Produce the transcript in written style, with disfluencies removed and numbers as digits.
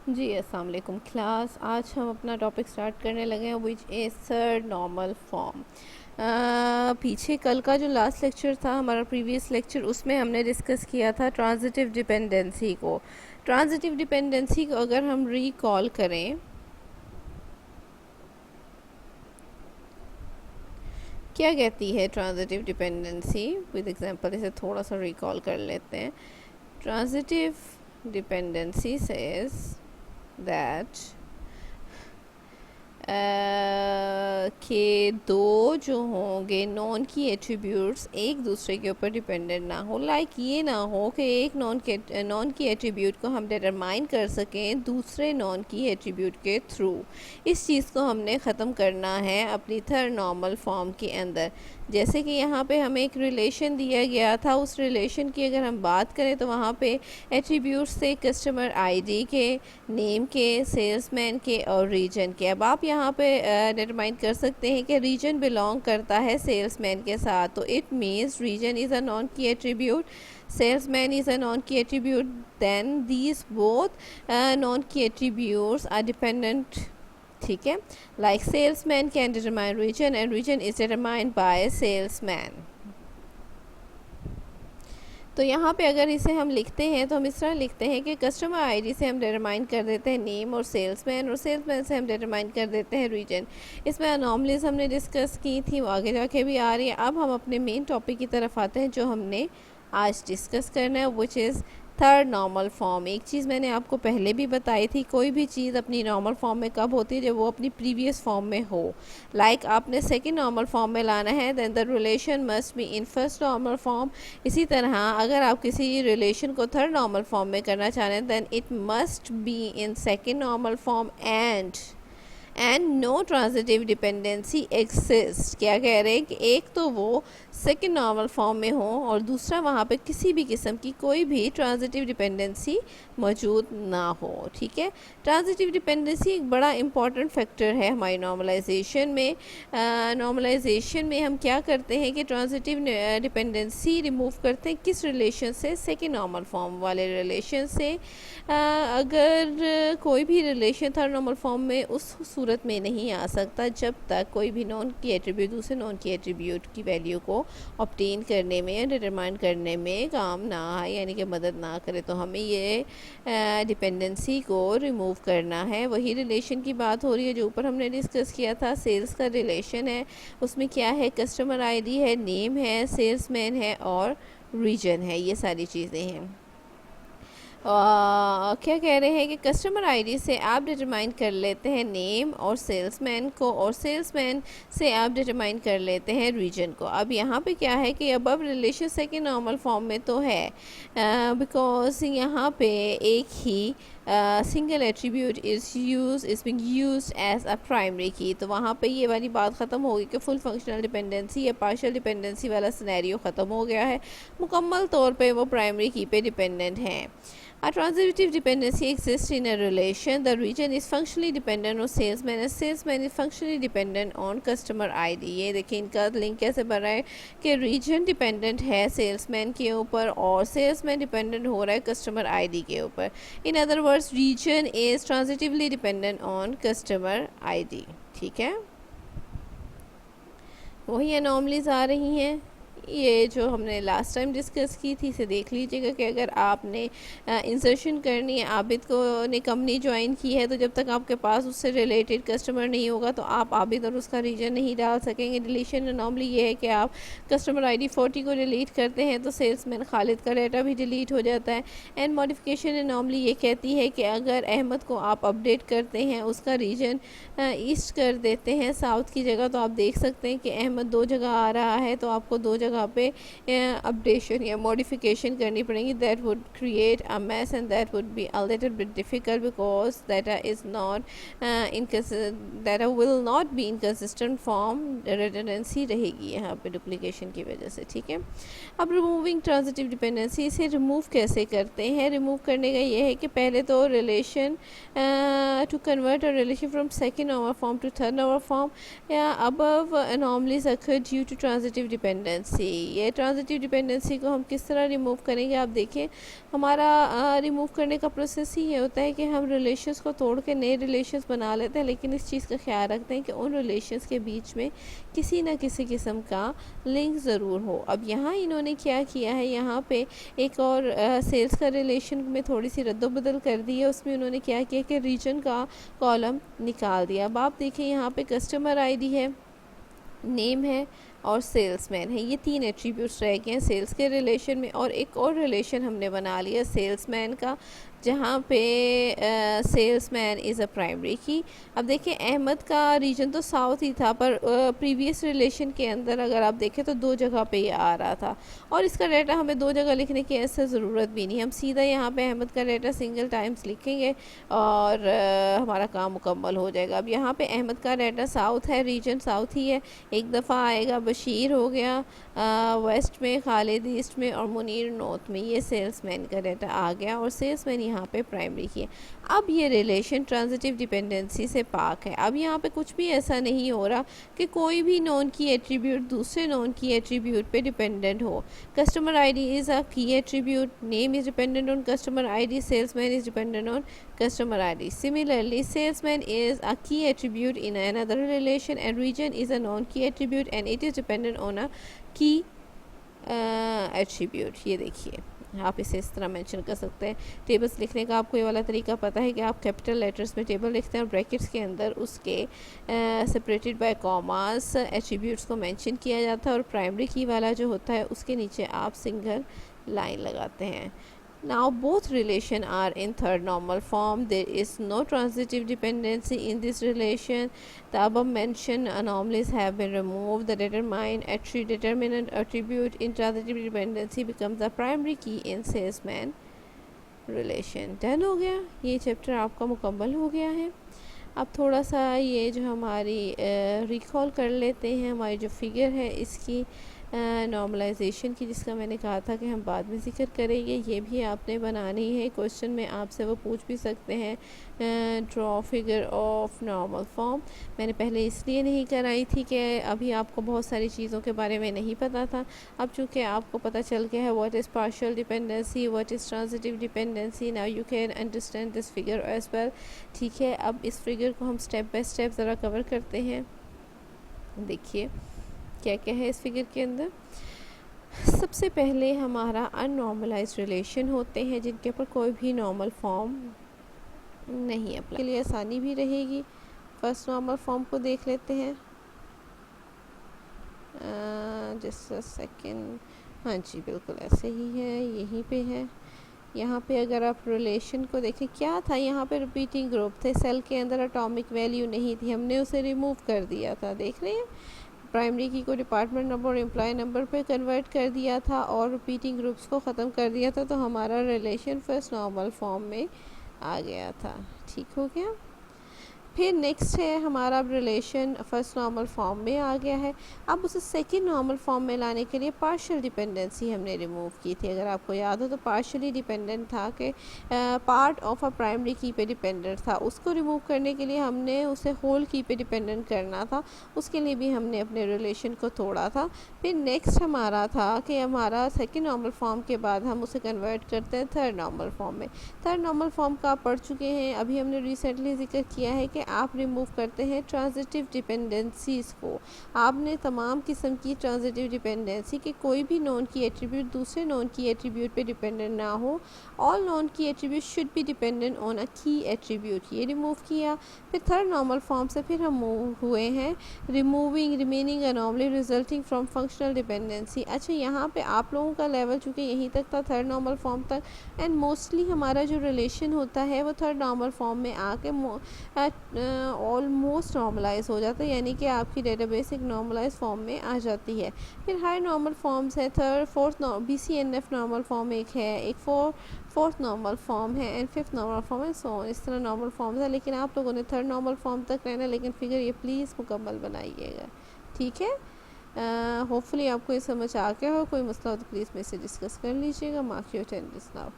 जी अस्सलाम वालेकुम क्लास। आज हम अपना टॉपिक स्टार्ट करने लगे हैं which is third normal form. पीछे कल का जो लास्ट लेक्चर था हमारा प्रीवियस लेक्चर, उसमें हमने डिस्कस किया था ट्रांजिटिव डिपेंडेंसी को। ट्रांजिटिव डिपेंडेंसी को अगर हम रिकॉल करें, क्या कहती है ट्रांजिटिव डिपेंडेंसी, विद एग्जांपल इसे थोड़ा सा रिकॉल कर लेते हैं। ट्रांजिटिव डिपेंडेंसी सेज दैट के दो जो होंगे नॉन की एट्रीब्यूट्स एक दूसरे के ऊपर डिपेंडेंट ना हो। लाइक ये ना हो कि एक नॉन की एट्रीब्यूट को हम डिटरमाइन कर सकें दूसरे नॉन की एट्रीब्यूट के थ्रू। इस चीज़ को हमने ख़त्म करना है अपनी थर्ड नॉर्मल फॉर्म के अंदर। जैसे कि यहाँ पे हमें एक रिलेशन दिया गया था, उस रिलेशन की अगर हम बात करें तो वहाँ पे एट्रीब्यूट्स थे कस्टमर आईडी के, नेम के, सेल्समैन के और रीजन के। अब आप यहाँ पे डिटरमाइन कर सकते हैं कि रीजन बिलोंग करता है सेल्समैन के साथ, तो it means region is a non key attribute, salesman is a non-key attribute, then these both non-key attributes are dependent। ठीक है, like salesman can determine region and region is determined by salesman। तो यहाँ पे अगर इसे हम लिखते हैं तो हम इस तरह लिखते हैं कि कस्टमर आईडी से हम डिटरमाइन कर देते हैं नेम और सेल्समैन से हम डिटरमाइन कर देते हैं रीजन। इसमें अनॉमलीज हमने डिस्कस की थी, वो आगे जाके भी आ रही है। अब हम अपने मेन टॉपिक की तरफ आते हैं जो हमने आज डिस्कस करना है, which is third normal form. एक चीज़ मैंने आपको पहले भी बताई थी, कोई भी चीज़ अपनी नॉर्मल फॉर्म में कब होती है, जब वो अपनी प्रीवियस फॉर्म में हो। लाइक आपने सेकंड नॉर्मल फॉर्म में लाना है, then the relation must be in first normal form. इसी तरह अगर आप किसी रिलेशन को थर्ड नॉर्मल फॉर्म में करना चाह रहे हैं, then it must be in second normal form and no transitive dependency exist. क्या कह रहे हैं कि एक तो वो सेकेंड नॉर्मल फॉर्म में हो और दूसरा वहाँ पे किसी भी किस्म की कोई भी ट्रांजिटिव डिपेंडेंसी मौजूद ना हो। ठीक है, ट्रांजिटिव डिपेंडेंसी एक बड़ा इंपॉर्टेंट फैक्टर है हमारी नॉर्मलाइजेशन में। नॉर्मलाइजेशन में हम क्या करते हैं कि ट्रांजिटिव डिपेंडेंसी रिमूव करते हैं किस रिलेशन से, सेकेंड नॉर्मल फॉर्म वाले रिलेशन से। अगर कोई भी रिलेशन थर्ड नॉर्मल फॉर्म में उस सूरत में नहीं आ सकता जब तक कोई भी नॉन की एट्रीब्यूट दूसरे नॉन की एट्रीब्यूट की वैल्यू को ऑब्टेन करने में, डिटरमाइन करने में काम ना आए, यानी कि मदद ना करे, तो हमें ये डिपेंडेंसी को रिमूव करना है। वही रिलेशन की बात हो रही है जो ऊपर हमने डिस्कस किया था। सेल्स का रिलेशन है, उसमें क्या है, कस्टमर आईडी है, नेम है, सेल्समैन है और रीजन है, ये सारी चीज़ें हैं। क्या कह रहे हैं कि कस्टमर आईडी से आप डिटरमाइन कर लेते हैं नेम और सेल्समैन को, और सेल्समैन से आप डिटरमाइन कर लेते हैं रीजन को। अब यहाँ पे क्या है कि अब रिलेशन सेकेंड नॉर्मल फॉर्म में तो है, बिकॉज यहाँ पे एक ही single attribute is being used as a primary key. तो वहाँ पे ये वाली बात ख़त्म होगी कि फुल फंक्शनल डिपेंडेंसी या पार्शियल डिपेंडेंसी वाला सिनेरियो ख़त्म हो गया है, मुकम्मल तौर पे वो प्राइमरी की पे डिपेंडेंट हैं। A transitive dependency exists in a relation. The region is functionally dependent on salesman and salesman is functionally dependent on customer ID। ये देखिए इनका लिंक कैसे बन रहा है कि region डिपेंडेंट है सेल्समैन के ऊपर और सेल्समैन डिपेंडेंट हो रहा है कस्टमर आईडी के ऊपर। In other words region is transitively dependent on customer ID। ठीक है, वही एनॉमलीज आ रही हैं। ये जो हमने लास्ट टाइम डिस्कस की थी इसे देख लीजिएगा कि अगर आपने इंसर्शन करनी है, आबिद को ने कंपनी ज्वाइन की है, तो जब तक आपके पास उससे रिलेटेड कस्टमर नहीं होगा तो आप आबिद और उसका रीजन नहीं डाल सकेंगे। डिलीशन नॉर्मली ये है कि आप कस्टमर आईडी 40 को डिलीट करते हैं तो सेल्समैन खालिद का डाटा भी डिलीट हो जाता है। एंड मॉडिफिकेशन नॉर्मली ये कहती है कि अगर अहमद को आप अपडेट करते हैं, उसका रीजन ईस्ट कर देते हैं साउथ की जगह, तो आप देख सकते हैं कि अहमद दो जगह आ रहा है, तो आपको दो जगह पे अपडेशन या मॉडिफिकेशन करनी पड़ेगी। That would create a mess and that would be a little bit difficult because data is not data will not be inconsistent form, redundancy रहेगी यहाँ पे डुप्लीकेशन की वजह से। ठीक है, अब रिमूविंग ट्रांजिटिव डिपेंडेंसी, इसे रिमूव कैसे करते हैं? रिमूव करने का ये है कि पहले तो relation to convert a relation from second normal form to third normal form या above anomalies occur due to transitive dependency। Dependency, ये ट्रांजिटिव डिपेंडेंसी को हम किस तरह रिमूव करेंगे। आप देखिए हमारा रिमूव करने का प्रोसेस ही ये होता है कि हम रिलेशंस को तोड़ के नए रिलेशंस बना लेते हैं, लेकिन इस चीज़ का ख्याल रखते हैं कि उन रिलेशंस के बीच में किसी न किसी किस्म का लिंक ज़रूर हो। अब यहाँ इन्होंने क्या किया है, यहाँ पे एक और सेल्स का रिलेशन में थोड़ी सी रद्दोबदल कर दी है। उसमें उन्होंने क्या किया कि रीजन का कॉलम निकाल दिया। अब आप देखिए यहाँ पे कस्टमर आईडी है, नेम है और सेल्समैन है, ये 3 एट्रीब्यूट्स रह गए हैं सेल्स के रिलेशन में। और एक और रिलेशन हमने बना लिया सेल्समैन का, जहाँ पे सेल्समैन इज़ अ प्राइमरी की। अब देखिए अहमद का रीजन तो साउथ ही था, पर प्रीवियस रिलेशन के अंदर अगर आप देखें तो 2 जगह पे ये आ रहा था, और इसका डाटा हमें 2 जगह लिखने की ऐसा ज़रूरत भी नहीं। हम सीधा यहाँ पे अहमद का डाटा सिंगल टाइम्स लिखेंगे और हमारा काम मुकम्मल हो जाएगा। अब यहाँ पे अहमद का डाटा साउथ है, रीजन साउथ ही है, एक दफ़ा आएगा बशीर हो गया वेस्ट में, खालिद ईस्ट में और मुनीर नॉर्थ में। ये सेल्समैन का डाटा आ गया और सेल्समैन यहाँ पे प्राइमरी की है। अब ये रिलेशन ट्रांजिटिव डिपेंडेंसी से पाक है। अब यहाँ पे कुछ भी ऐसा नहीं हो रहा कि कोई भी नॉन की एट्रीब्यूट दूसरे नॉन की एट्रीब्यूट पे डिपेंडेंट हो। कस्टमर आईडी इज़ अ की attribute, name is dependent on customer ID, salesman is dependent on customer ID. Similarly, salesman is a key attribute in another relation and region is a non-key attribute and it is dependent on a key attribute. ये देखिए आप इसे इस तरह mention कर सकते हैं। Tables लिखने का आपको ये वाला तरीका पता है कि आप कैपिटल लेटर्स में टेबल लिखते हैं और ब्रैकेट्स के अंदर उसके सेपरेटेड बाय कॉमास एट्रीब्यूट्स को मेंशन किया जाता है, और प्राइमरी की वाला जो होता है उसके नीचे आप सिंगल लाइन लगाते हैं। Now both relation are in third normal form. There is no transitive dependency in this relation. The above mentioned anomalies have been removed. The determinant attribute in transitive dependency becomes the primary key in salesman relation. Done हो गया, ये chapter आपका मुकम्मल हो गया है। अब थोड़ा सा ये जो हमारी रिकॉल कर लेते हैं, हमारी जो फिगर है इसकी नॉर्मलाइजेशन की, जिसका मैंने कहा था कि हम बाद में ज़िक्र करेंगे। ये भी आपने बनानी है, क्वेश्चन में आपसे वो पूछ भी सकते हैं। Draw figure of normal form मैंने पहले इसलिए नहीं कराई थी कि अभी आपको बहुत सारी चीज़ों के बारे में नहीं पता था। अब चूँकि आपको पता चल गया है what is partial dependency, what is transitive dependency, now you can understand this figure as well. ठीक है, अब इस फिगर को हम स्टेप बाय स्टेप ज़रा कवर करते हैं। देखिए क्या क्या है इस फिगर के अंदर। सबसे पहले हमारा अननॉर्मलाइज्ड रिलेशन होते हैं जिनके ऊपर कोई भी नॉर्मल फॉर्म नहीं अप्लाई, के लिए आसानी भी रहेगी। फर्स्ट नॉर्मल फॉर्म को देख लेते हैं। जस्ट अ सेकेंड, हाँ जी बिल्कुल ऐसे ही है, यहीं पे है। यहाँ पे अगर आप रिलेशन को देखें क्या था, यहाँ पे रिपीटिंग ग्रुप थे, सेल के अंदर एटॉमिक वैल्यू नहीं थी, हमने उसे रिमूव कर दिया था। देख रहे हैं, प्राइमरी की को डिपार्टमेंट नंबर और एम्प्लॉय नंबर पे कन्वर्ट कर दिया था और रिपीटिंग ग्रुप्स को ख़त्म कर दिया था, तो हमारा रिलेशन फर्स्ट नॉर्मल फॉर्म में आ गया था। ठीक हो गया। फिर नेक्स्ट है हमारा अब रिलेशन फर्स्ट नॉर्मल फॉर्म में आ गया है। अब उसे सेकंड नॉर्मल फॉर्म में लाने के लिए पार्शियल डिपेंडेंसी हमने रिमूव की थी। अगर आपको याद हो तो पार्शियली डिपेंडेंट था कि पार्ट ऑफ अ प्राइमरी की पे डिपेंडेंट था, उसको रिमूव करने के लिए हमने उसे होल की पे डिपेंडेंट करना था, उसके लिए भी हमने अपने रिलेशन को तोड़ा था। फिर नेक्स्ट हमारा था कि हमारा सेकेंड नॉर्मल फॉर्म के बाद हम उसे कन्वर्ट करते हैं थर्ड नॉर्मल फॉर्म में। थर्ड नॉर्मल फॉर्म का आप पढ़ चुके हैं, अभी हमने रिसेंटली जिक्र किया है कि आप रिमूव करते हैं ट्रांजिटिव डिपेंडेंसीज़ को। आपने तमाम किस्म की ट्रांजिटिव डिपेंडेंसी के कोई भी नॉन की एट्रीब्यूट दूसरे नॉन की एट्रीब्यूट पे डिपेंडेंट ना हो, all non key attribute should be dependent on a की एट्रीब्यूट, ये रिमूव किया। फिर थर्ड नॉर्मल फॉर्म से फिर हम मूव हुए हैं removing remaining anomaly resulting from functional dependency. अच्छा, यहाँ पे आप लोगों का लेवल चूँकि यहीं तक था थर्ड नॉर्मल फॉर्म तक, एंड मोस्टली हमारा जो रिलेशन होता है वो थर्ड नॉर्मल फॉर्म में आके ऑलमोस्ट नॉर्मलाइज हो जाता है, यानी कि आपकी डेटाबेस एक नॉर्मलाइज फॉर्म में आ जाती है। फिर हाई नॉर्मल फॉर्म्स है, third fourth BCNF normal form एक है, एक फोर्थ नॉर्मल फॉर्म है एंड फिफ्थ नॉर्मल फॉर्म है। सो इस तरह नॉर्मल फॉर्म्स है, लेकिन आप लोगों ने थर्ड नॉर्मल फॉर्म तक रहना, लेकिन फिगर ये प्लीज़ मुकम्मल बनाइएगा। ठीक है, होपफुली आपको ये समझ आ गया हो। कोई मसला हो तो प्लीज़ मेरे से डिस्कस कर लीजिएगा। Mark your attendance now.